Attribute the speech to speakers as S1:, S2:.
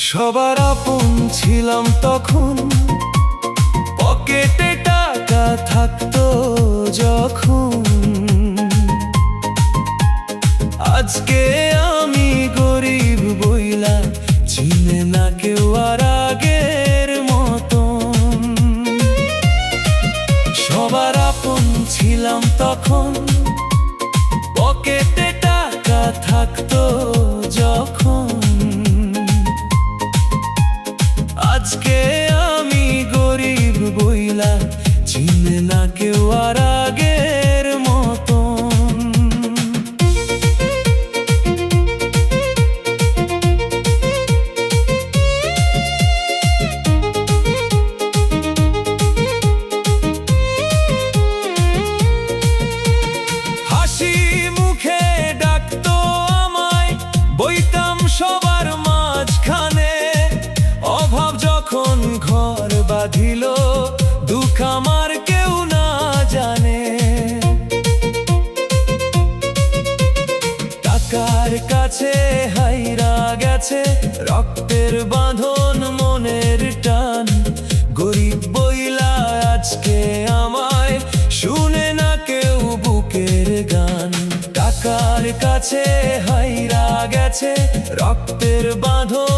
S1: সবার আপন ছিলাম তখন, পকেটে টাকা থাকতো যখন। আজকে আমি গরিব বইলা চিনে না কেউ আর আগের মতন। সবার আপন ছিলাম তখন, পকেটে টাকা থাকতো যখন। আজকে আমি গরিব বইলা চিনে না কেউ আর আগের মতন। হাসি মুখে ডাকতো আমায়, বইতাম সবার মাঝখানে। অভাব যখন ঘর বাঁধিল, দুঃখ আমার কেউ না জানে। টাকার কাছে হাইরা গেছে রক্তের বাঁধন, মনের টান। গরিব বইলা আজকে আমায় শুনে না কেউ বুকের গান। টাকার কাছে হাইরা গেছে রক্তের বাঁধন,